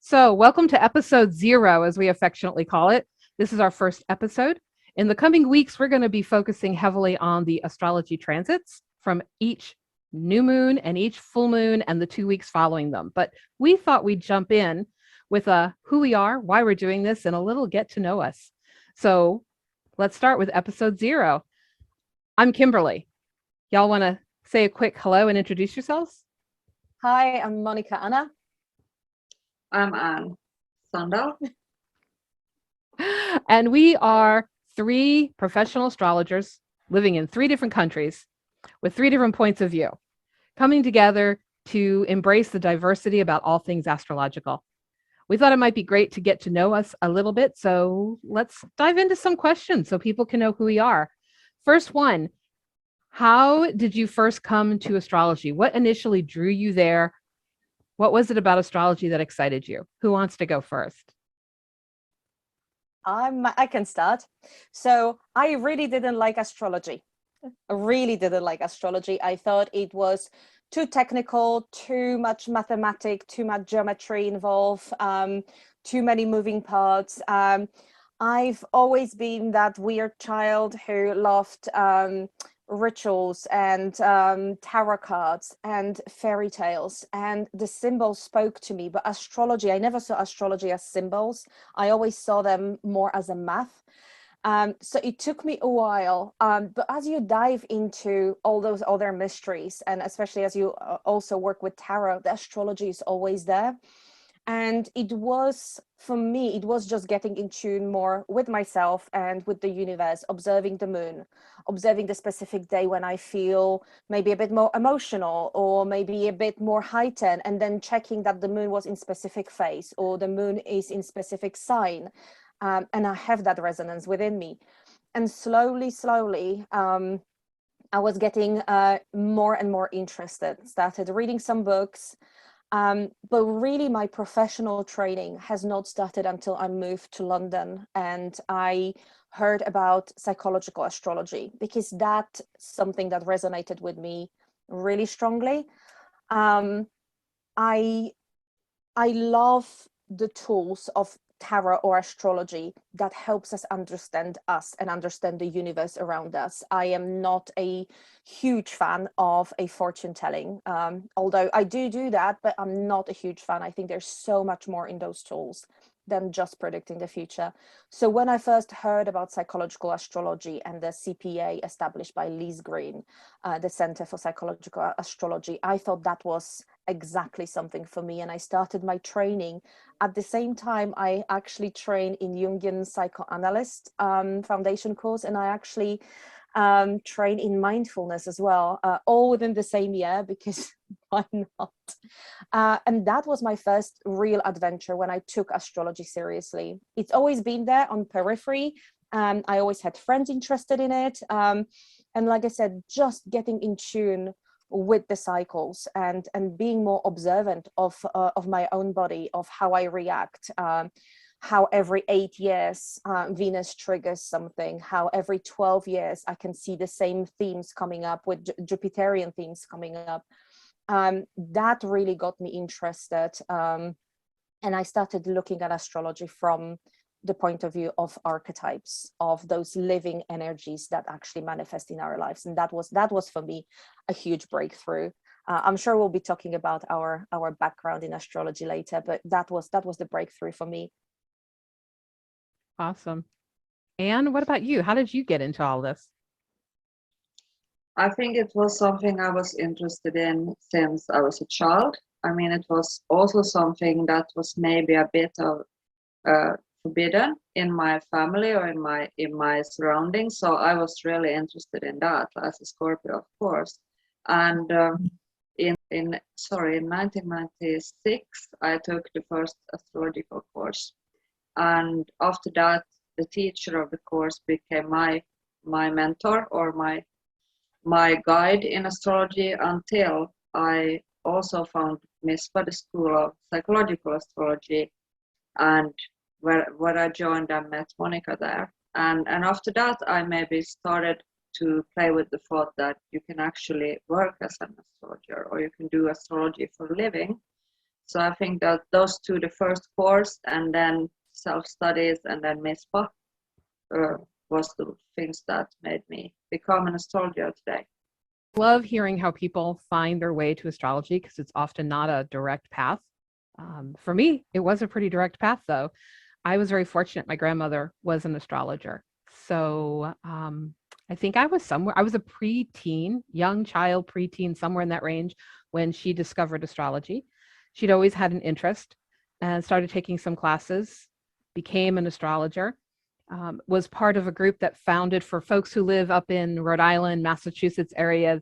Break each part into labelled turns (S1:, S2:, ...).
S1: So, welcome to episode 0, as we affectionately call it. This is our first episode. In the coming weeks, we're going to be focusing heavily on the astrology transits from each new moon and each full moon and the 2 weeks following them. But we thought we'd jump in with who we are, why we're doing this, and a little get to know us. So, let's start with episode 0. I'm Kimberly. Y'all want to say a quick hello and introduce yourselves?
S2: Hi, I'm Monika Anna.
S3: I'm Anne Sundell.
S1: And we are 3 professional astrologers living in 3 different countries with 3 different points of view, coming together to embrace the diversity about all things astrological. We thought it might be great to get to know us a little bit, so let's dive into some questions so people can know who we are. First one, how did you first come to astrology? What initially drew you there? What was it about astrology that excited you? Who wants to go first?
S2: I can start. So I really didn't like astrology. I thought it was too technical, too much mathematics, too much geometry involved, too many moving parts. I've always been that weird child who loved rituals and tarot cards and fairy tales, and the symbols spoke to me. But astrology, I never saw astrology as symbols. I always saw them more as a math. So it took me a while, but as you dive into all those other mysteries, and especially as you also work with tarot, the astrology is always there. And it was, for me, it was just getting in tune more with myself and with the universe, observing the moon, observing the specific day when I feel maybe a bit more emotional or maybe a bit more heightened, and then checking that the moon was in specific phase or the moon is in specific sign. And I have that resonance within me. And slowly, I was getting more and more interested, started reading some books. But really my professional training has not started until I moved to London and I heard about psychological astrology, because that's something that resonated with me really strongly. I love the tools of tarot or astrology that helps us understand us and understand the universe around us. I am not a huge fan of a fortune telling, although I do that, but I'm not a huge fan. I think there's so much more in those tools than just predicting the future. So when I first heard about psychological astrology and the CPA established by Liz Green, the Center for Psychological Astrology, I thought that was exactly something for me. And I started my training. At the same time, I actually trained in Jungian psychoanalyst foundation course, and I actually train in mindfulness as well, all within the same year, because why not? And that was my first real adventure when I took astrology seriously. It's always been there on periphery. I always had friends interested in it. And like I said, just getting in tune with the cycles and being more observant of my own body, of how I react, how every 8 years Venus triggers something, how every 12 years I can see the same themes coming up, with Jupiterian themes coming up. That really got me interested. And I started looking at astrology from the point of view of archetypes, of those living energies that actually manifest in our lives. And that was for me a huge breakthrough. I'm sure we'll be talking about our background in astrology later, but that was the breakthrough for me.
S1: Awesome. Anne, what about you? How did you get into all this?
S3: I think it was something I was interested in since I was a child. I mean, it was also something that was maybe a bit of forbidden in my family or in my surroundings. So I was really interested in that as a Scorpio, of course. And in 1996, I took the first astrological course. And after that, the teacher of the course became my mentor or my guide in astrology, until I also found MISPA, the School of Psychological Astrology, and where I joined and met Monika there. And after that, I maybe started to play with the thought that you can actually work as an astrologer, or you can do astrology for a living. So I think that those two, the first course and then self-studies and then MISPA, was the things that made me become an astrologer today.
S1: Love hearing how people find their way to astrology because it's often not a direct path. For me, it was a pretty direct path, though. I was very fortunate. My grandmother was an astrologer. So I think I was a preteen, young child, preteen, somewhere in that range when she discovered astrology. She'd always had an interest and started taking some classes, became an astrologer, was part of a group that founded for folks who live up in Rhode Island, Massachusetts area.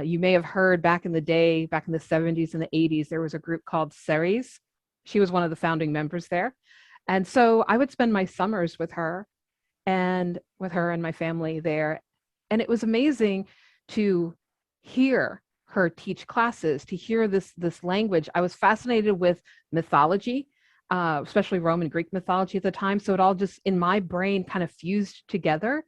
S1: You may have heard back in the day, back in the 70s and the 80s, there was a group called Ceres. She was one of the founding members there. And so I would spend my summers with her and my family there. And it was amazing to hear her teach classes, to hear this language. I was fascinated with mythology, especially Roman Greek mythology at the time. So it all just in my brain kind of fused together.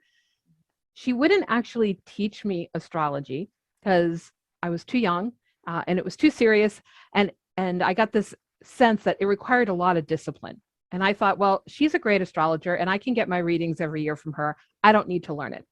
S1: She wouldn't actually teach me astrology because I was too young and it was too serious. And I got this sense that it required a lot of discipline. And I thought, well, she's a great astrologer and I can get my readings every year from her. I don't need to learn it.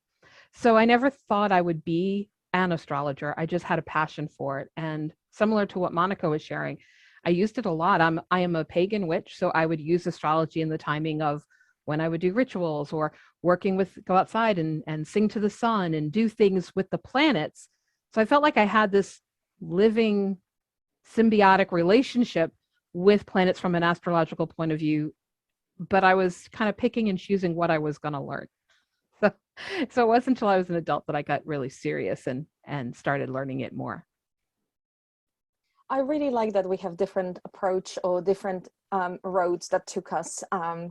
S1: So I never thought I would be an astrologer. I just had a passion for it. And similar to what Monika was sharing, I used it a lot. I am a pagan witch, so I would use astrology in the timing of when I would do rituals or go outside and sing to the sun and do things with the planets. So I felt like I had this living symbiotic relationship with planets from an astrological point of view, but I was kind of picking and choosing what I was going to learn. So it wasn't until I was an adult that I got really serious and started learning it more.
S2: I really like that we have different approach or different roads that took us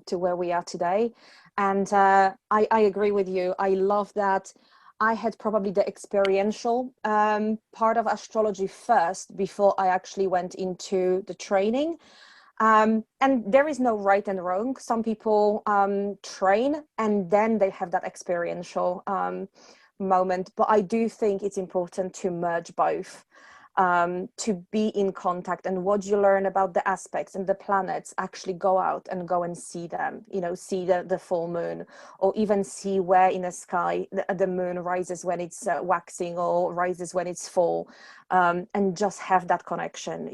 S2: to where we are today. And I agree with you. I love that I had probably the experiential part of astrology first before I actually went into the training. And there is no right and wrong. Some people train and then they have that experiential moment. But I do think it's important to merge both. To be in contact, and what you learn about the aspects and the planets, actually go out and go and see them, see the full moon, or even see where in the sky the moon rises when it's waxing or rises when it's full, and just have that connection,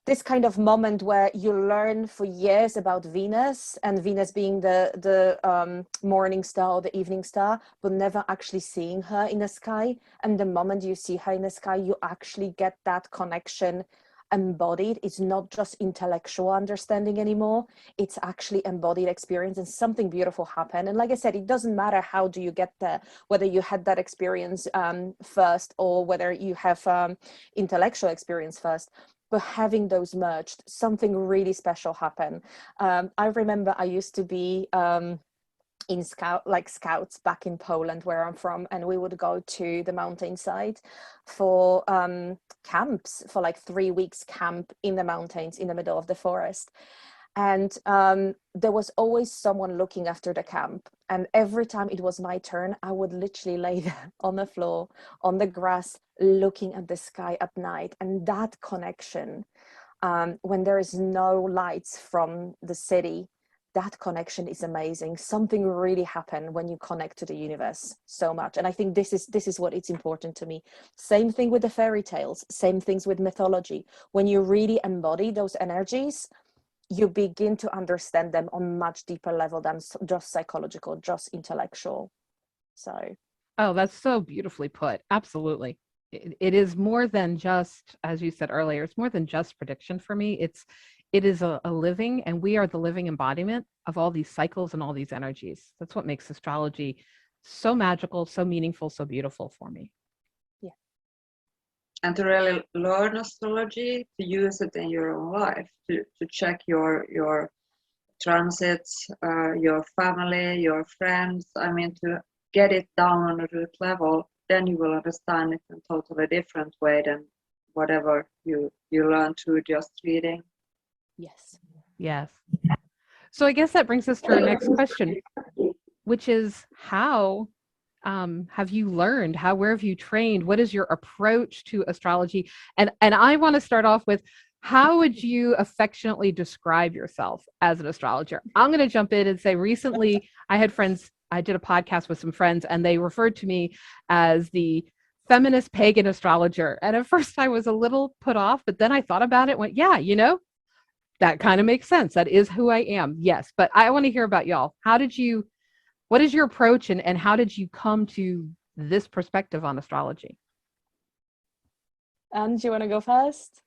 S2: this kind of moment where you learn for years about Venus, and Venus being the morning star or the evening star, but never actually seeing her in the sky. And the moment you see her in the sky, you actually get that connection embodied. It's not just intellectual understanding anymore. It's actually embodied experience, and something beautiful happened. And like I said, it doesn't matter how do you get there, whether you had that experience first or whether you have intellectual experience first. But having those merged, something really special happened. I remember I used to be in scouts back in Poland, where I'm from, and we would go to the mountainside for camps, for like 3 weeks camp in the mountains in the middle of the forest. And there was always someone looking after the camp. And every time it was my turn, I would literally lay there on the floor, on the grass, looking at the sky at night. And that connection, when there is no lights from the city, that connection is amazing. Something really happened when you connect to the universe so much. And I think this is what it's important to me. Same thing with the fairy tales, same things with mythology. When you really embody those energies, you begin to understand them on much deeper level than just psychological, just intellectual. So.
S1: Oh, that's so beautifully put. Absolutely. It is more than just, as you said earlier, it's more than just prediction for me. It is a living, and we are the living embodiment of all these cycles and all these energies. That's what makes astrology so magical, so meaningful, so beautiful for me.
S2: Yeah.
S3: And to really learn astrology, to use it in your own life, to check your transits, your family, your friends. I mean, to get it down on a root level, then you will understand it in a totally different way than whatever you learn through just reading.
S1: Yes. So I guess that brings us to our next question, which is how have you learned? Where have you trained? What is your approach to astrology? And I want to start off with, how would you affectionately describe yourself as an astrologer? I'm going to jump in and say, recently I had friends, I did a podcast with some friends, and they referred to me as the feminist pagan astrologer. And at first I was a little put off, but then I thought about it, went, yeah, that kind of makes sense. That is who I am. Yes. But I want to hear about y'all. What is your approach, and how did you come to this perspective on astrology?
S2: And do you want to go first?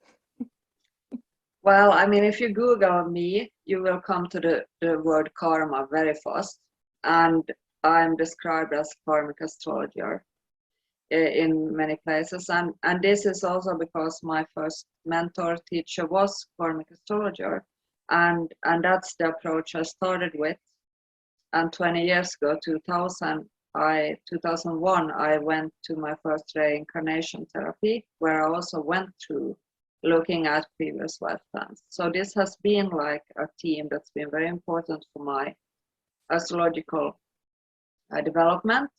S3: Well, I mean, if you Google me, you will come to the word karma very fast. And I'm described as karmic astrologer in many places. And this is also because my first mentor teacher was karmic astrologer. And that's the approach I started with. And 20 years ago, 2001, I went to my first reincarnation therapy, where I also went through looking at previous lifetimes. So this has been like a theme that's been very important for my astrological development.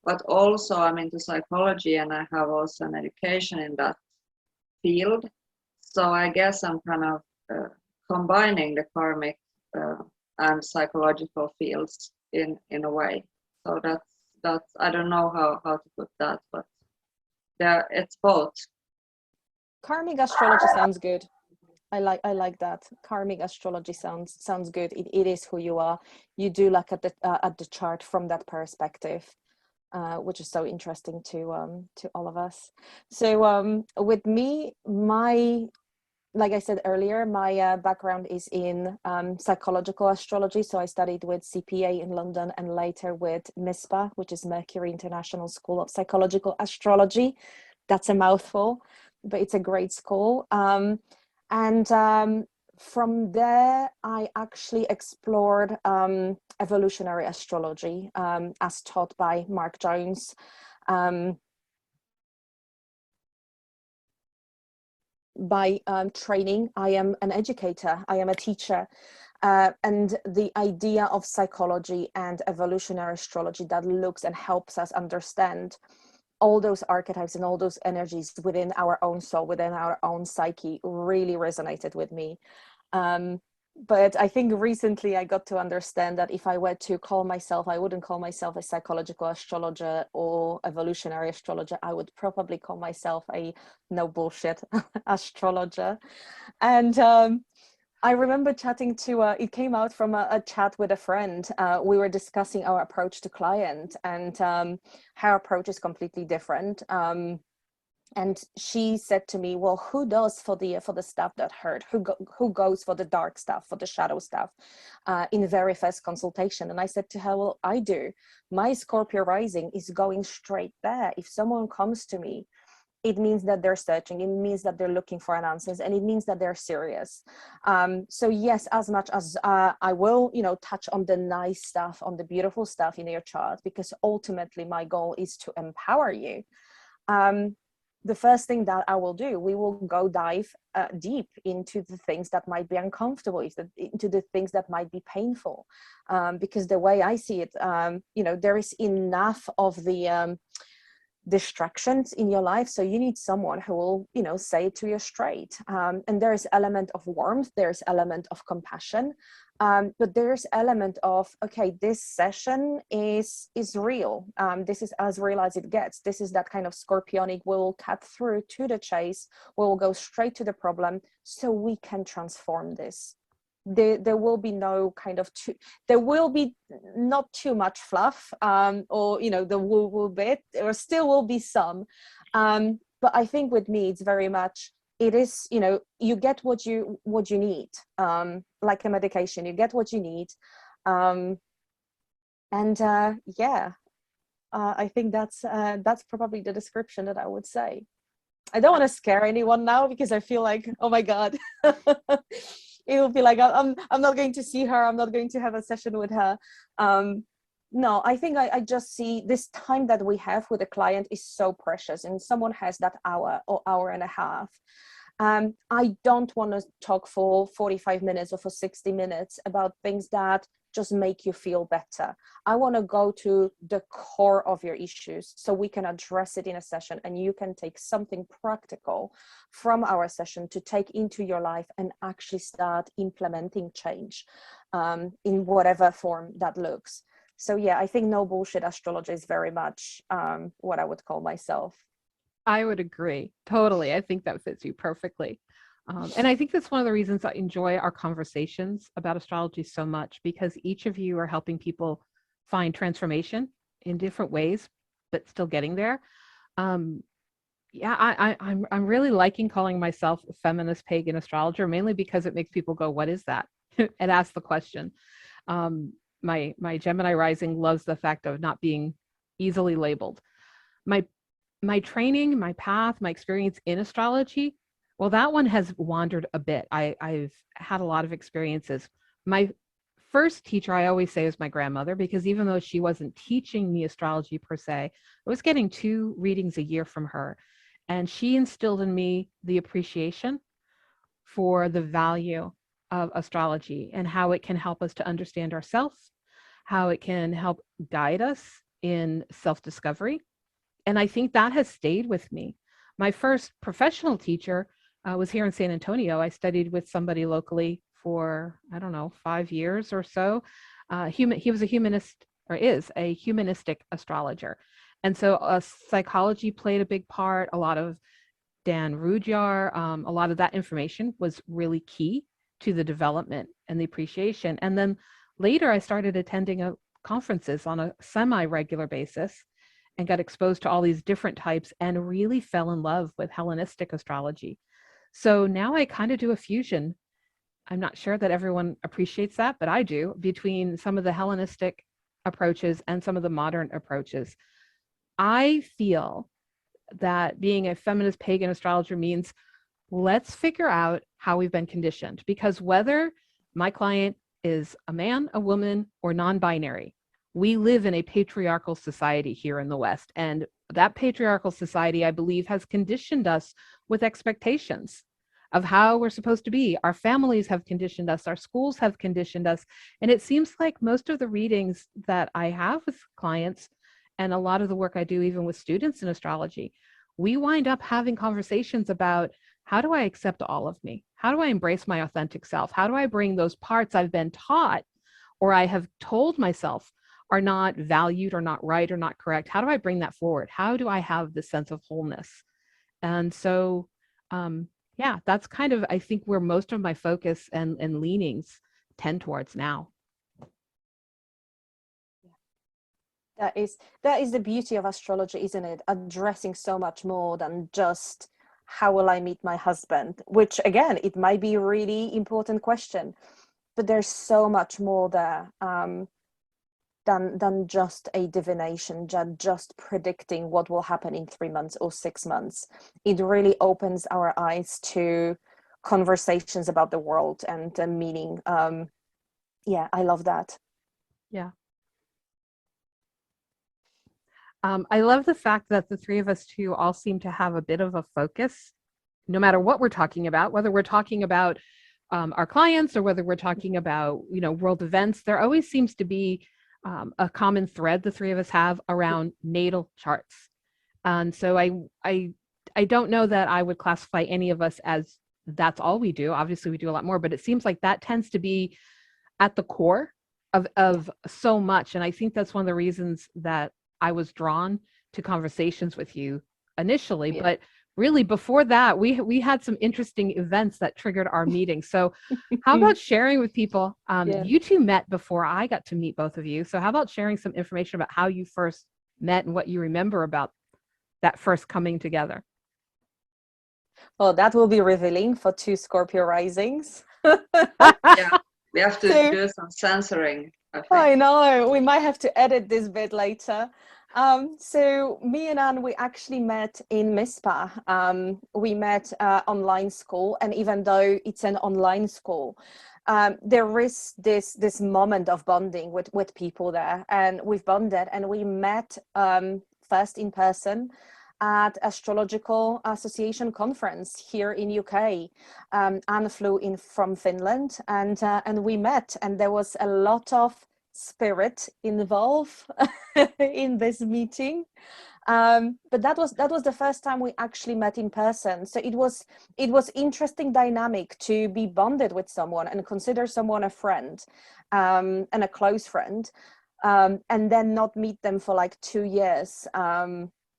S3: But also I'm into psychology, and I have also an education in that field. So I guess I'm kind of combining the karmic and psychological fields in a way. So that's I don't know how to put that, but it's both.
S2: Karmic astrology sounds good. I like that. Karmic astrology sounds good. It is who you are. You do look at the chart from that perspective, which is so interesting to all of us. So with me, like I said earlier, my background is in psychological astrology. So I studied with CPA in London, and later with MISPA, which is Mercury International School of Psychological Astrology. That's a mouthful, but it's a great school. From there, I actually explored evolutionary astrology as taught by Mark Jones. By training, I am an educator, I am a teacher, and the idea of psychology and evolutionary astrology that looks and helps us understand all those archetypes and all those energies within our own soul, within our own psyche, really resonated with me. But I think recently I got to understand that if I were to call myself, I wouldn't call myself a psychological astrologer or evolutionary astrologer. I would probably call myself a no bullshit astrologer. And I remember chatting to, it came out from a chat with a friend. We were discussing our approach to client, and her approach is completely different. And she said to me, well, who does for the stuff that hurt? Who goes for the dark stuff, for the shadow stuff in the very first consultation? And I said to her, well, I do. My Scorpio rising is going straight there. If someone comes to me, it means that they're searching, it means that they're looking for an answers, and it means that they're serious. So yes, as much as I will, touch on the nice stuff, on the beautiful stuff in your chart, because ultimately my goal is to empower you. The first thing that I will do, we will go dive deep into the things that might be uncomfortable, into the things that might be painful, because the way I see it, there is enough of the distractions in your life, so you need someone who will say it to you straight, and there's element of warmth, there's element of compassion, but there's element of, okay, this session is real, this is as real as it gets, this is that kind of scorpionic, we'll cut through to the chase, we'll go straight to the problem so we can transform this. There will be no kind of there will be not too much fluff, or the woo bit, or still will be some, but I think with me it's very much, it is, you get what you need, like a medication, you get what you need, I think that's probably the description that I would say. I don't want to scare anyone now, because I feel like, oh my god, it will be like, I'm not going to see her, I'm not going to have a session with her. No, I think I just see this time that we have with a client is so precious, and someone has that hour or hour and a half. I don't want to talk for 45 minutes or for 60 minutes about things that just make you feel better. I want to go to the core of your issues so we can address it in a session, and you can take something practical from our session to take into your life and actually start implementing change in whatever form that looks. So yeah, I think no bullshit astrology is very much what I would call myself.
S1: I would agree. Totally. I think that fits you perfectly. And I think that's one of the reasons I enjoy our conversations about astrology so much, because each of you are helping people find transformation in different ways, but still getting there. I'm really liking calling myself a feminist pagan astrologer, mainly because it makes people go, "What is that?" and ask the question. My Gemini rising loves the fact of not being easily labeled. My training, my path, my experience in astrology, well, that one has wandered a bit. I've had a lot of experiences. My first teacher, I always say, is my grandmother, because even though she wasn't teaching me astrology per se, I was getting 2 readings a year from her. And she instilled in me the appreciation for the value of astrology and how it can help us to understand ourselves, how it can help guide us in self-discovery. And I think that has stayed with me. My first professional teacher was here in San Antonio. I studied with somebody locally for, I don't know, 5 years or so. He was a humanist, or is a humanistic astrologer. And so psychology played a big part. A lot of Dan Rudyard, a lot of that information was really key to the development and the appreciation. And then later I started attending conferences on a semi-regular basis and got exposed to all these different types and really fell in love with Hellenistic astrology. So now I kind of do a fusion. I'm not sure that everyone appreciates that, but I do, between some of the Hellenistic approaches and some of the modern approaches. I feel that being a feminist pagan astrologer means let's figure out how we've been conditioned, because whether my client is a man, a woman, or non-binary, we live in a patriarchal society here in the West. And that patriarchal society, I believe, has conditioned us with expectations of how we're supposed to be. Our families have conditioned us, our schools have conditioned us. And it seems like most of the readings that I have with clients, and a lot of the work I do even with students in astrology, we wind up having conversations about, how do I accept all of me? How do I embrace my authentic self? How do I bring those parts I've been taught or I have told myself are not valued or not right or not correct? How do I bring that forward? How do I have this sense of wholeness? And so, yeah, that's kind of, I think, where most of my focus and leanings tend towards now.
S2: That is the beauty of astrology, isn't it? Addressing so much more than just how will I meet my husband, which again, it might be a really important question, but there's so much more there than just a divination, just predicting what will happen in 3 months or 6 months. It really opens our eyes to conversations about the world and the meaning. Yeah, I love that.
S1: Yeah. I love the fact that the 3 of us too all seem to have a bit of a focus, no matter what we're talking about, whether we're talking about our clients or whether we're talking about, world events. There always seems to be a common thread the 3 of us have around natal charts. And so I don't know that I would classify any of us as that's all we do. Obviously we do a lot more, but it seems like that tends to be at the core of so much. And I think that's one of the reasons that I was drawn to conversations with you initially, but really before that, we had some interesting events that triggered our meeting. So how about sharing with people, you 2 met before I got to meet both of you. So how about sharing some information about how you first met and what you remember about that first coming together?
S2: Well, that will be revealing for 2 Scorpio risings.
S3: Yeah, we have to do some censoring, I think.
S2: I know, we might have to edit this bit later. So me and Anne, we actually met in MISPA. We met online school, and even though it's an online school, there is this moment of bonding with people there, and we've bonded, and we met first in person at Astrological Association conference here in UK. Anne flew in from Finland, and we met, and there was a lot of spirit involved in this meeting. But that was the first time we actually met in person. So it was interesting dynamic to be bonded with someone and consider someone a friend, and a close friend, and then not meet them for like 2 years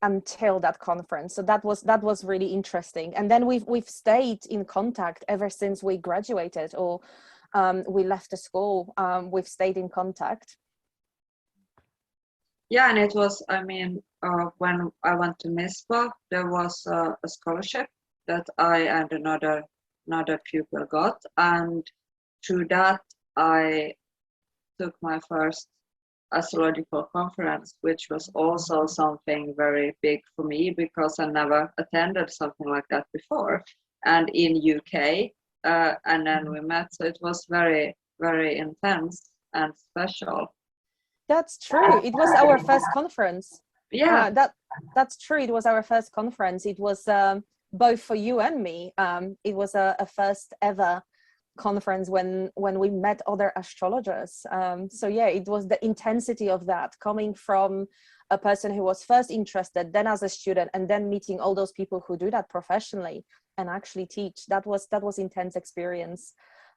S2: until that conference. So that was really interesting. And then we've stayed in contact ever since we graduated, or we left the school. We've stayed in contact.
S3: Yeah, and it was, I mean, when I went to MISPA, there was a scholarship that I and another pupil got, and through that I took my first astrological conference, which was also something very big for me because I never attended something like that before, and in UK, and then we met, so it was very, very intense and special.
S2: That's true. It was our first conference.
S3: Yeah,
S2: that's true. It was our first conference. It was both for you and me. It was a first ever conference when we met other astrologers. So yeah, it was the intensity of that coming from a person who was first interested, then as a student, and then meeting all those people who do that professionally and actually teach. That was intense experience.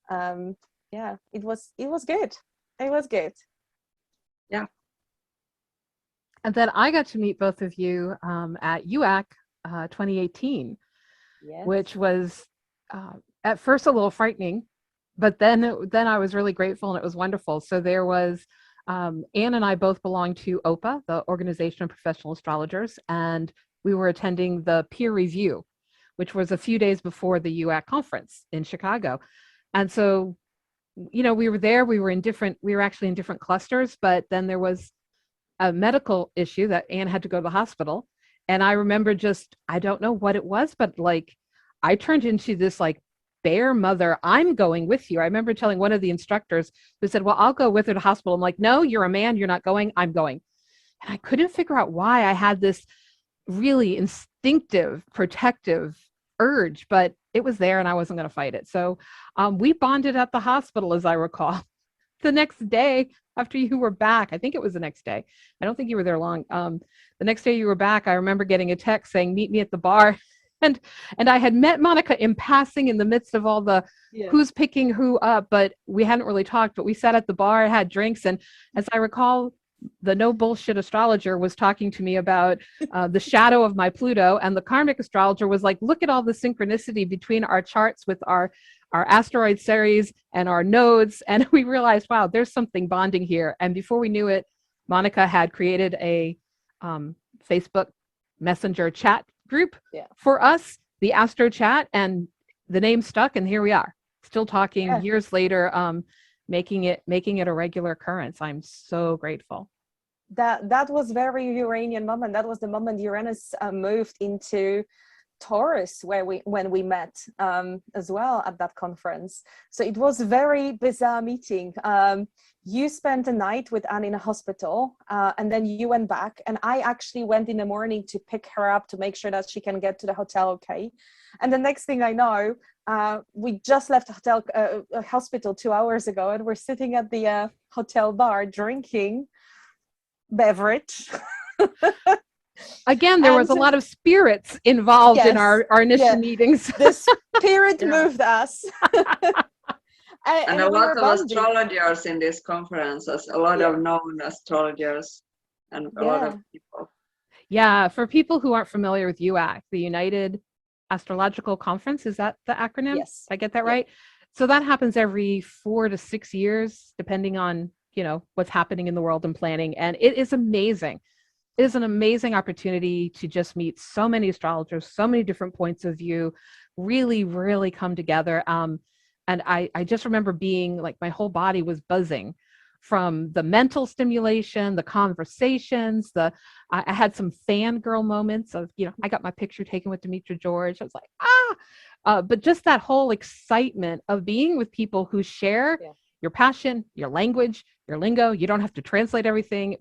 S2: Yeah, it was good. It was good.
S3: Yeah.
S1: And then I got to meet both of you at UAC 2018,
S2: Yes.
S1: which was at first a little frightening, but then I was really grateful and it was wonderful. So there was, Anne and I both belonged to OPA, the Organization of Professional Astrologers, and we were attending the peer review, which was a few days before the UAC conference in Chicago. And so, you know, we were there, we were actually in different clusters, but then there was a medical issue that Anne had to go to the hospital. And I remember I don't know what it was, but like, I turned into this like bear mother, I'm going with you. I remember telling one of the instructors who said, well, I'll go with her to the hospital. I'm like, no, you're a man, you're not going, I'm going. And I couldn't figure out why I had this really instinctive, protective urge, but it was there and I wasn't going to fight it. So we bonded at the hospital, as I recall. The next day after you were back, I think it was the next day. I don't think you were there long. The next day you were back, I remember getting a text saying, meet me at the bar. And I had met Monika in passing in the midst of all the who's picking who up, but we hadn't really talked, but we sat at the bar, had drinks. And as I recall, the no bullshit astrologer was talking to me about the shadow of my Pluto, and the karmic astrologer was like, look at all the synchronicity between our charts with our asteroid series and our nodes. And we realized, wow, there's something bonding here. And before we knew it, Monika had created a Facebook Messenger chat group for us, the AstroChat, and the name stuck, and here we are, still talking years later, making it a regular occurrence. I'm so grateful.
S2: That was very Uranian moment. That was the moment Uranus moved into Taurus, when we met as well at that conference. So it was a very bizarre meeting. You spent a night with Anne in a hospital, and then you went back, and I actually went in the morning to pick her up to make sure that she can get to the hotel okay. And the next thing I know, we just left the hospital 2 hours ago, and we're sitting at the hotel bar drinking beverage.
S1: Again, there was a lot of spirits involved in our initial meetings.
S2: The spirit moved us.
S3: and a lot of astrologers in this conference, a lot of known astrologers and a lot of people.
S1: Yeah, for people who aren't familiar with UAC, the United Astrological Conference, is that the acronym?
S2: Yes.
S1: I get that right? So that happens every 4 to 6 years, depending on, you know, what's happening in the world and planning. And it is amazing. It is an amazing opportunity to just meet so many astrologers, so many different points of view, really, really come together. And I just remember being like, my whole body was buzzing from the mental stimulation, the conversations, I had some fangirl moments of, you know, I got my picture taken with Demetra George. I was like, but just that whole excitement of being with people who share your passion, your language, your lingo. You don't have to translate everything.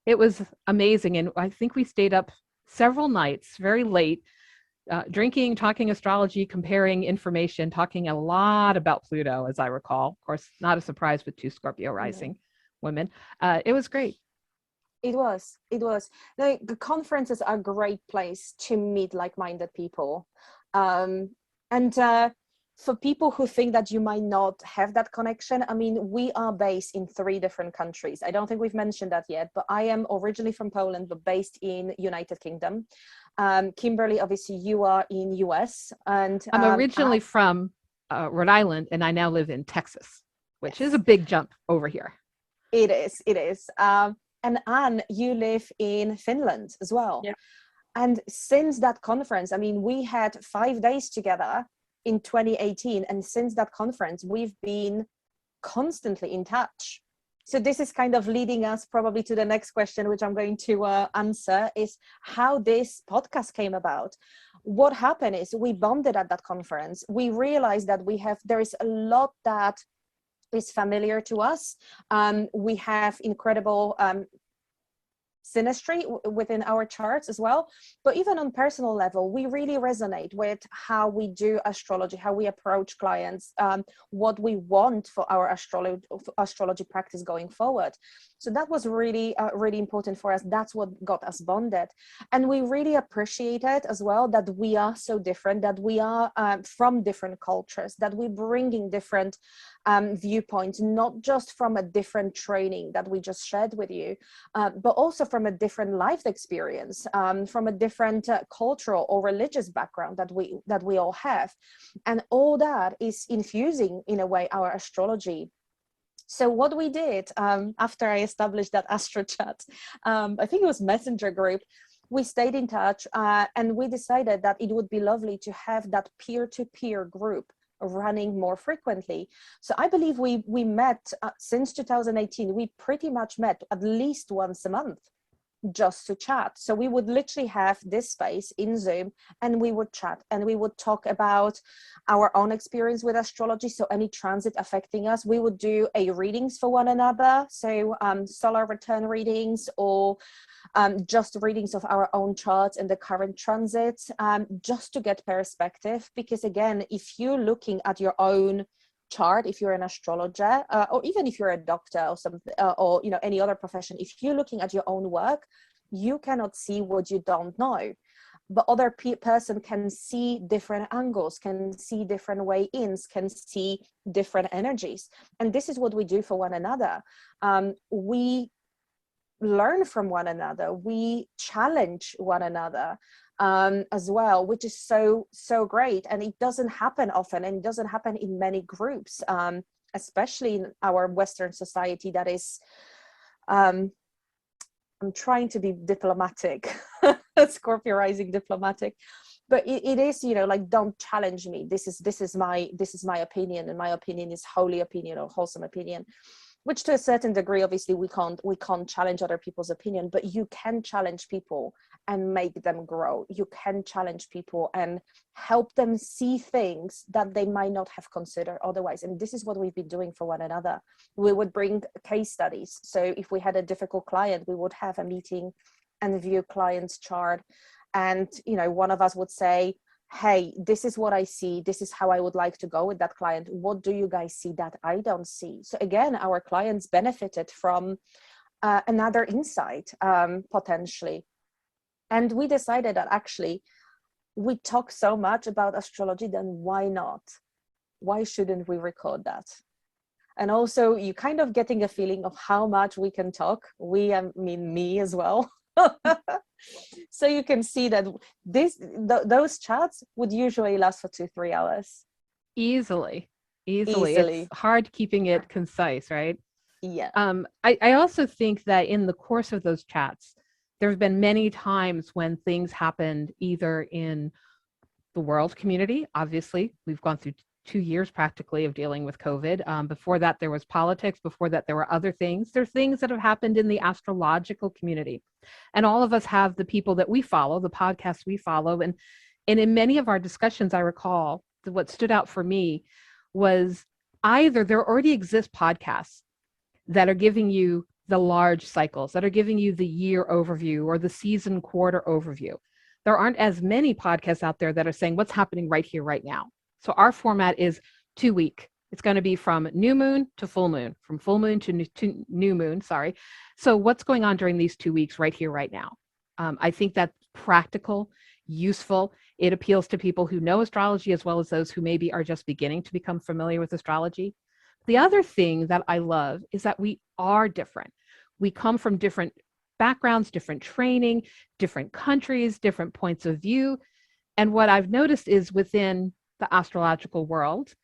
S1: It was amazing. And I think we stayed up several nights, very late, drinking, talking astrology, comparing information, talking a lot about Pluto, as I recall. Of course, not a surprise with 2 Scorpio rising women. It was great.
S2: It was. The conferences are a great place to meet like-minded people. And for people who think that you might not have that connection, I mean, we are based in 3 different countries. I don't think we've mentioned that yet, but I am originally from Poland, but based in United Kingdom. Kimberly, obviously you are in US. And
S1: I'm originally from Rhode Island, and I now live in Texas, which is a big jump over here.
S2: It is. And Anne, you live in Finland as well.
S3: Yeah.
S2: And since that conference, I mean, we had 5 days together in 2018. And since that conference, we've been constantly in touch. So this is kind of leading us probably to the next question, which I'm going to answer, is how this podcast came about. What happened is we bonded at that conference. We realized that there is a lot that is familiar to us. We have incredible synastry within our charts as well, but even on personal level, we really resonate with how we do astrology, how we approach clients, what we want for our astrology practice going forward. So that was really really important for us. That's what got us bonded, and we really appreciate it as well that we are so different, that we are from different cultures, that we're bringing different viewpoints, not just from a different training that we just shared with you, but also from a different life experience, from a different cultural or religious background that we all have, and all that is infusing in a way our astrology. So what we did after I established that AstroChat, I think it was Messenger group, we stayed in touch and we decided that it would be lovely to have that peer-to-peer group running more frequently. So I believe we met since 2018, we pretty much met at least once a month just to chat. So we would literally have this space in Zoom and we would chat and we would talk about our own experience with astrology. So any transit affecting us, we would do readings for one another. So solar return readings or just readings of our own charts and the current transits, just to get perspective. Because again, if you're looking at your own chart, if you're an astrologer, or even if you're a doctor or something, or any other profession, if you're looking at your own work, you cannot see what you don't know, but other person can see different angles, can see different way-ins, can see different energies, and this is what we do for one another. We learn from one another, we challenge one another as well, which is so great. And it doesn't happen often, and it doesn't happen in many groups, especially in our Western society that is I'm trying to be diplomatic, Scorpio rising diplomatic, but it is, like, don't challenge me, this is my opinion, and my opinion is holy opinion or wholesome opinion, which to a certain degree, obviously we can't challenge other people's opinion, but you can challenge people and make them grow. You can challenge people and help them see things that they might not have considered otherwise. And this is what we've been doing for one another. We would bring case studies. So if we had a difficult client, we would have a meeting and view client's chart. And, one of us would say, hey, this is what I see. This is how I would like to go with that client. What do you guys see that I don't see? So again, our clients benefited from another insight, potentially. And we decided that actually we talk so much about astrology, then why not? Why shouldn't we record that? And also you kind of getting a feeling of how much we can talk. We, I mean me as well. So you can see that those chats would usually last for 2-3 hours. Easily.
S1: It's hard keeping it concise, right?
S2: Yeah.
S1: I also think that in the course of those chats, there have been many times when things happened either in the world community. Obviously, we've gone through 2 years practically of dealing with COVID. Before that, there was politics. Before that, there were other things. There's things that have happened in the astrological community. And all of us have the people that we follow, the podcasts we follow. And in many of our discussions, I recall what stood out for me was either there already exist podcasts that are giving you the large cycles, that are giving you the year overview or the season quarter overview. There aren't as many podcasts out there that are saying what's happening right here, right now. So our format is 2-week. It's going to be from new moon to full moon, from full moon to new moon, sorry. So what's going on during these 2 weeks right here, right now? I think that's practical, useful. It appeals to people who know astrology as well as those who maybe are just beginning to become familiar with astrology. The other thing that I love is that we are different. We come from different backgrounds, different training, different countries, different points of view. And what I've noticed is within the astrological world,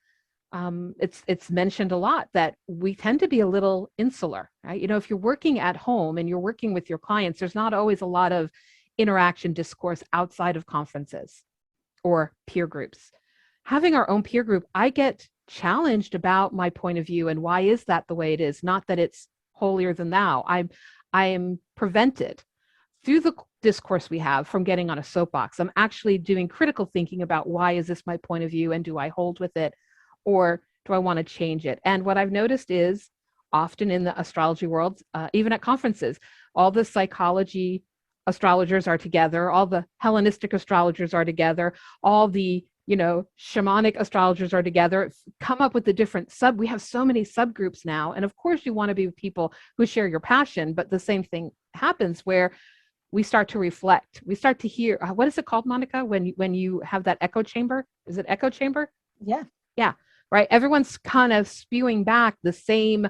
S1: it's mentioned a lot that we tend to be a little insular, right? You know, if you're working at home and you're working with your clients, there's not always a lot of interaction discourse outside of conferences or peer groups. Having our own peer group, I get challenged about my point of view and why is that the way it is? Not that it's holier than thou. I am prevented through the discourse we have from getting on a soapbox. I'm actually doing critical thinking about why is this my point of view and do I hold with it or do I want to change it? And what I've noticed is often in the astrology world, even at conferences, all the psychology astrologers are together, all the Hellenistic astrologers are together, all the, you know, shamanic astrologers are together, come up with the different we have so many subgroups now. And of course you want to be with people who share your passion, but the same thing happens where we start to reflect. We start to hear, what is it called, Monika, when you have that echo chamber? Is it echo chamber?
S2: Yeah.
S1: Yeah, right. Everyone's kind of spewing back the same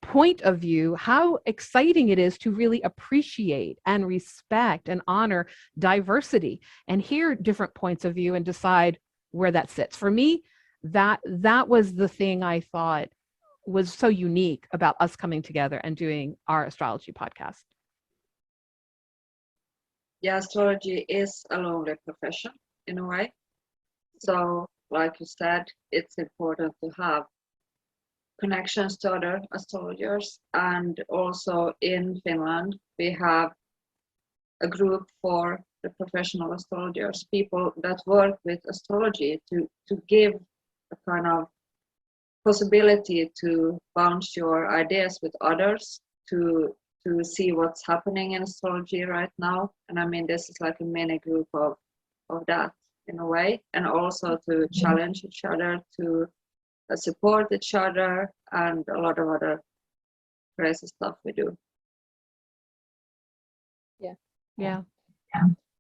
S1: point of view. How exciting it is to really appreciate and respect and honor diversity and hear different points of view and decide where that sits. For me, that was the thing I thought was so unique about us coming together and doing our astrology podcast.
S3: Yeah, astrology is a lonely profession in a way. So, like you said, it's important to have connections to other astrologers. And also in Finland, we have a group for the professional astrologers, people that work with astrology to give a kind of possibility to bounce your ideas with others, to see what's happening in astrology right now. And I mean, this is like a mini group of that in a way, and also to challenge each other, to support each other, and a lot of other crazy stuff we do.
S1: Yeah.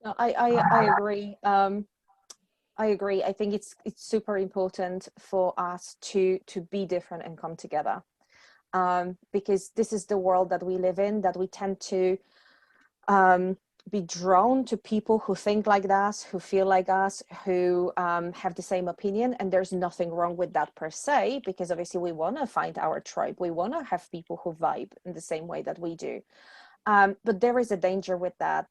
S2: No, I agree. I agree. I think it's super important for us to be different and come together, because this is the world that we live in, that we tend to be drawn to people who think like us, who feel like us, who have the same opinion. And there's nothing wrong with that per se, because obviously we want to find our tribe. We want to have people who vibe in the same way that we do. But there is a danger with that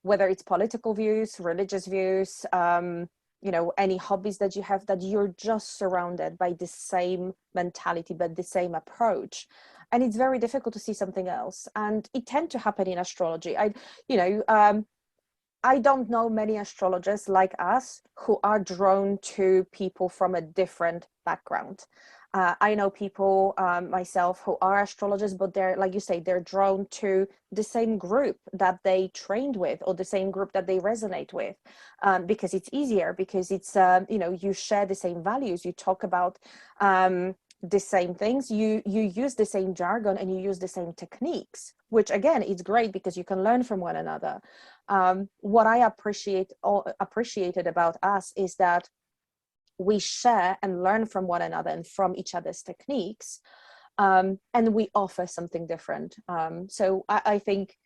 S2: whether it's political views, religious views, you know, any hobbies that you have, that you're just surrounded by the same mentality, but the same approach. And it's very difficult to see something else. And it tends to happen in astrology. I don't know many astrologers like us who are drawn to people from a different background. I know people myself who are astrologers, but they're, like you say, they're drawn to the same group that they trained with, or the same group that they resonate with, because it's easier, because it's, you know, you share the same values, you talk about the same things, you use the same jargon, and you use the same techniques, which again, it's great because you can learn from one another. What I appreciated about us is that we share and learn from one another and from each other's techniques, and we offer something different. So I think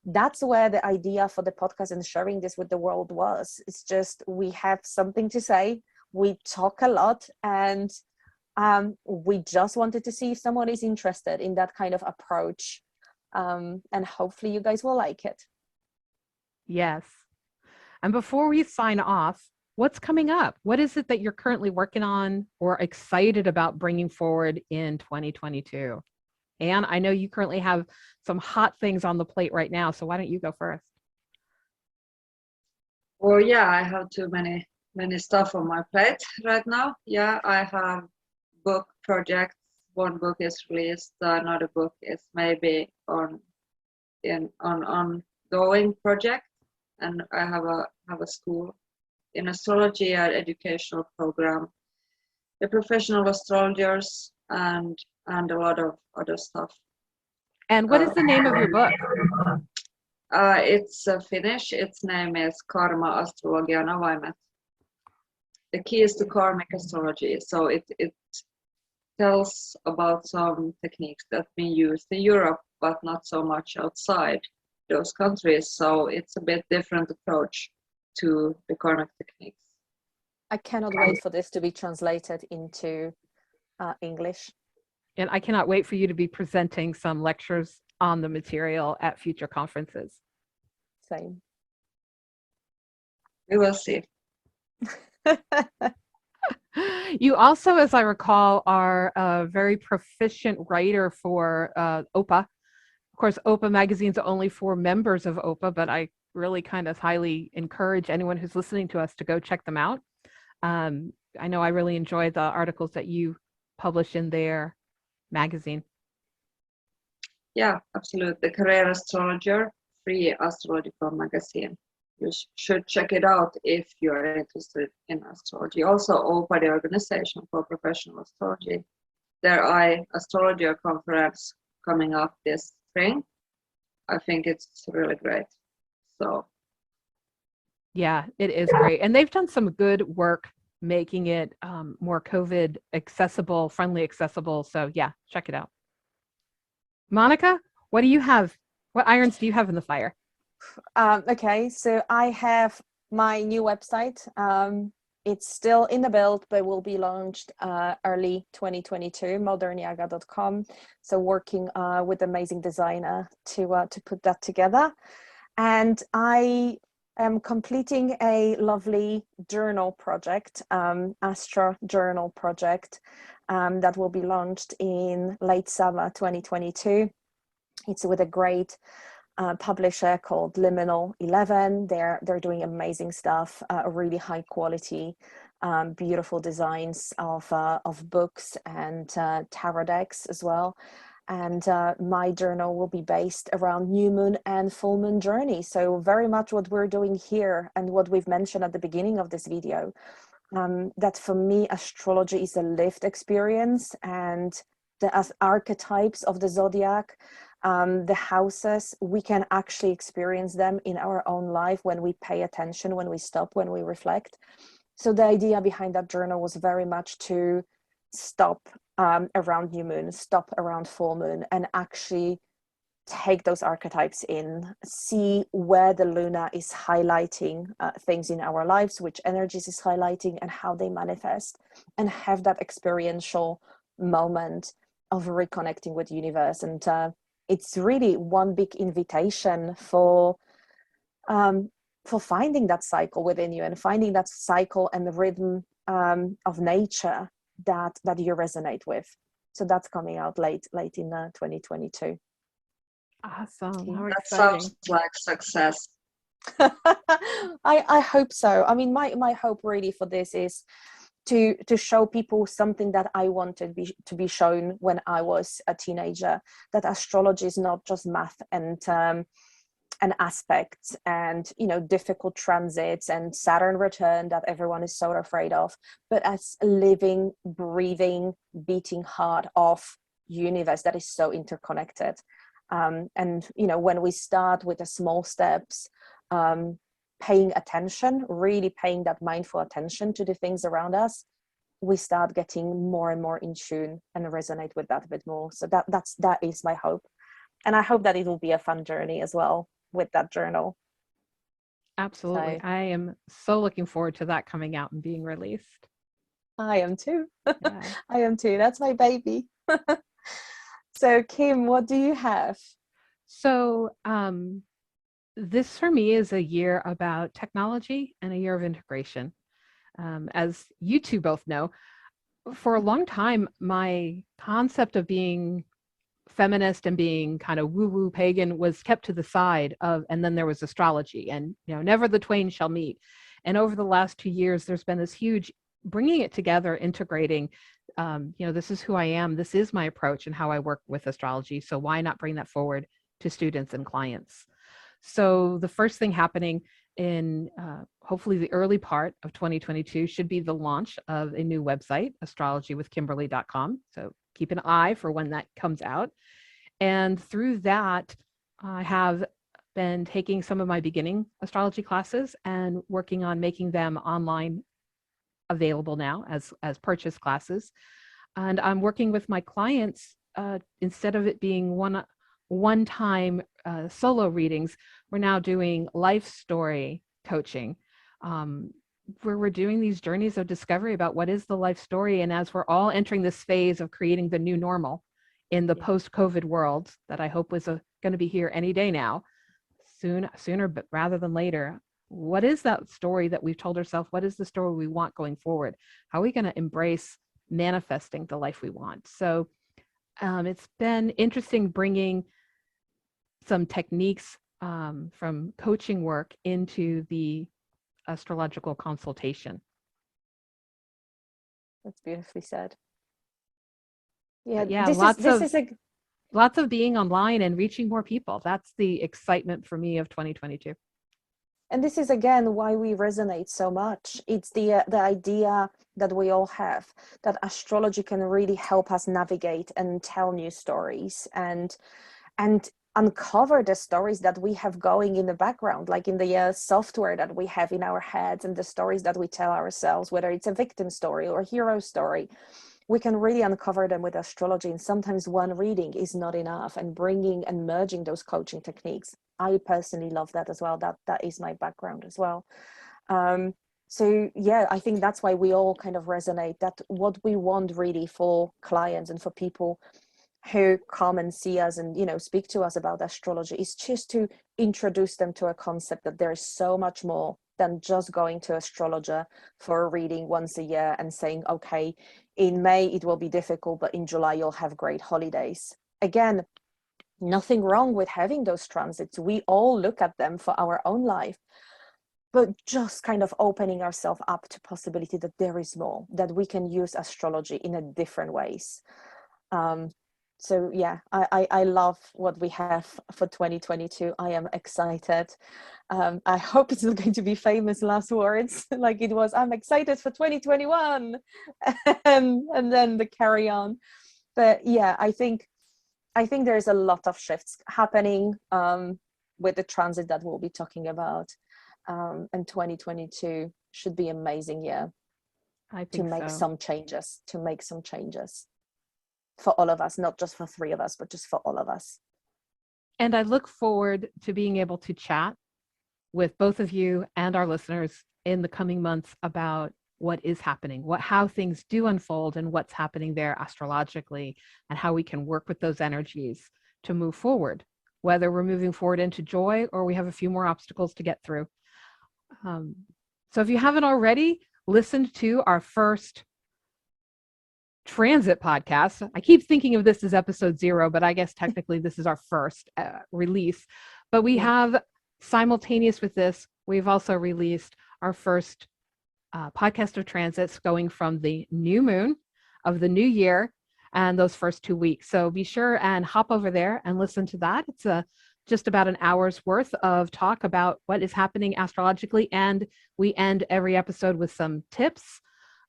S2: that's where the idea for the podcast and sharing this with the world was. It's just, we have something to say, we talk a lot, and we just wanted to see if someone is interested in that kind of approach, and hopefully you guys will like it.
S1: Yes. And before we sign off, what's coming up? What is it that you're currently working on or excited about bringing forward in 2022? Anne, I know you currently have some hot things on the plate right now, so why don't you go first?
S3: Well, yeah, I have too many stuff on my plate right now. Yeah, I have book projects one book is released, another book is maybe on ongoing project, and I have a school in astrology, an educational program, the professional astrologers, and a lot of other stuff.
S1: And what is the name of your book?
S3: It's Finnish. Its name is Karma Astrologian avaimet. The key is to Karmic Astrology. So it tells about some techniques that have been used in Europe, but not so much outside those countries. So it's a bit different approach to the Karmic techniques.
S2: I cannot wait for this to be translated into English.
S1: And I cannot wait for you to be presenting some lectures on the material at future conferences.
S2: Same.
S3: We will see.
S1: You also, as I recall, are a very proficient writer for OPA. Of course, OPA magazine's only for members of OPA, but I really kind of highly encourage anyone who's listening to us to go check them out. I know I really enjoyed the articles that you publish in their magazine.
S3: Yeah, absolutely. The Career Astrologer, free astrological magazine. You should check it out if you're interested in astrology. Also, OPA, the Organization for Professional Astrology, their Astrologer Conference coming up this spring. I think it's really great. So,
S1: yeah, it is great. And they've done some good work making it more COVID accessible, friendly accessible. So yeah, check it out. Monika, what do you have? What irons do you have in the fire?
S2: Okay, so I have my new website. It's still in the build, but will be launched early 2022, moderniaga.com. So working with amazing designer to put that together. And I am completing a lovely journal project, Astro Journal project, that will be launched in late summer 2022. It's with a great publisher called Liminal 11. They're doing amazing stuff, really high quality, beautiful designs of books and tarot decks as well. And my journal will be based around new moon and full moon journey. So very much what we're doing here and what we've mentioned at the beginning of this video, that for me, astrology is a lived experience, and the archetypes of the zodiac, the houses, we can actually experience them in our own life when we pay attention, when we stop, when we reflect. So the idea behind that journal was very much to stop around new moon, stop around full moon, and actually take those archetypes in, see where the Luna is highlighting things in our lives, which energies is highlighting and how they manifest, and have that experiential moment of reconnecting with the universe. And it's really one big invitation for finding that cycle within you and finding that cycle and the rhythm of nature that you resonate with. So that's coming out late in 2022.
S1: Awesome. How
S3: that
S1: exciting.
S3: sounds like success.
S2: I hope so. I mean, my hope really for this is to show people something that I wanted to be shown when I was a teenager, that astrology is not just math and aspects and, you know, difficult transits and Saturn return that everyone is so afraid of, but as a living, breathing, beating heart of universe that is so interconnected. And, you know, when we start with the small steps, paying attention, really paying that mindful attention to the things around us, we start getting more and more in tune and resonate with that a bit more. So that is my hope. And I hope that it will be a fun journey as well with that journal.
S1: Absolutely.
S2: So,
S1: I am so looking forward to that coming out and being released.
S2: I am too.
S1: Yeah.
S2: I am too. That's my baby. So Kim, what do you have?
S1: So this for me is a year about technology and a year of integration. As you two both know, for a long time, my concept of being feminist and being kind of woo-woo pagan was kept to the side of, and then there was astrology, and, you know, never the twain shall meet. And over the last 2 years, there's been this huge bringing it together, integrating This is who I am. This is my approach and how I work with astrology. So why not bring that forward to students and clients? So the first thing happening in hopefully the early part of 2022 should be the launch of a new website, astrologywithkimberly.com. So keep an eye for when that comes out. And through that, I have been taking some of my beginning astrology classes and working on making them online available now as purchase classes. And I'm working with my clients, instead of it being one-time solo readings, we're now doing life story coaching, where we're doing these journeys of discovery about what is the life story. And as we're all entering this phase of creating the new normal in the post-COVID world that I hope was going to be here any day now, sooner but rather than later, what is that story that we've told ourselves? What is the story we want going forward? How are we going to embrace manifesting the life we want? So it's been interesting bringing some techniques from coaching work into the astrological consultation.
S2: That's beautifully said.
S1: Lots of being online and reaching more people. That's the excitement for me of 2022.
S2: And this is again why we resonate so much. It's the idea that we all have, that astrology can really help us navigate and tell new stories and uncover the stories that we have going in the background, like in the software that we have in our heads, and the stories that we tell ourselves, whether it's a victim story or a hero story. We can really uncover them with astrology, and sometimes one reading is not enough, and bringing and merging those coaching techniques. I personally love that as well. That is my background as well. So yeah, I think that's why we all kind of resonate, that what we want really for clients and for people who come and see us and, speak to us about astrology is just to introduce them to a concept that there is so much more than just going to astrologer for a reading once a year and saying, okay, in May it will be difficult, but in July you'll have great holidays. Again, nothing wrong with having those transits. We all look at them for our own life, but just kind of opening ourselves up to possibility that there is more, that we can use astrology in a different ways. So yeah, I love what we have for 2022. I am excited. I hope it's not going to be famous last words like it was. I'm excited for 2021 and then the carry on. But yeah, I think there's a lot of shifts happening with the transit that we'll be talking about. And 2022 should be an amazing year to make some changes, for all of us, not just for three of us, but just for all of us.
S1: And I look forward to being able to chat with both of you and our listeners in the coming months about what is happening, how things do unfold and what's happening there astrologically, and how we can work with those energies to move forward, whether we're moving forward into joy or we have a few more obstacles to get through. So if you haven't already listened to our first transit podcast, I keep thinking of this as episode 0, but I guess technically this is our first release. But we have, simultaneous with this, we've also released our first podcast of transits going from the new moon of the new year and those first 2 weeks. So be sure and hop over there and listen to that. It's just about an hour's worth of talk about what is happening astrologically. And we end every episode with some tips,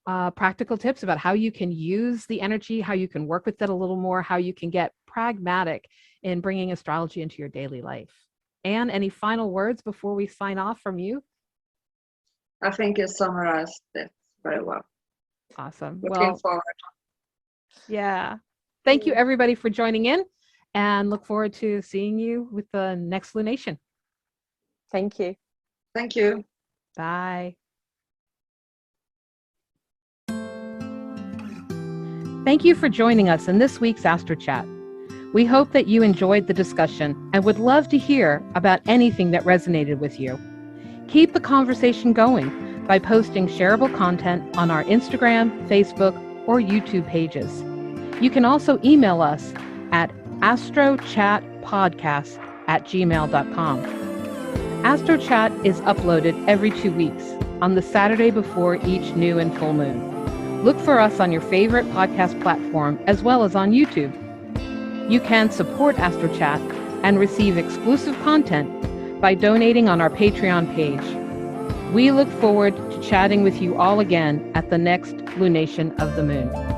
S1: practical tips about how you can use the energy, how you can work with it a little more, how you can get pragmatic in bringing astrology into your daily life. Anne, any final words before we sign off from you?
S3: I think you summarized it very well.
S1: Awesome.
S3: Looking forward.
S1: Yeah. Thank you, everybody, for joining in, and look forward to seeing you with the next lunation.
S2: Thank you.
S3: Thank you.
S1: Bye. Thank you for joining us in this week's AstroChat. We hope that you enjoyed the discussion and would love to hear about anything that resonated with you. Keep the conversation going by posting shareable content on our Instagram, Facebook, or YouTube pages. You can also email us at astrochatpodcast@gmail.com. AstroChat is uploaded every 2 weeks on the Saturday before each new and full moon. Look for us on your favorite podcast platform as well as on YouTube. You can support AstroChat and receive exclusive content by donating on our Patreon page. We look forward to chatting with you all again at the next lunation of the moon.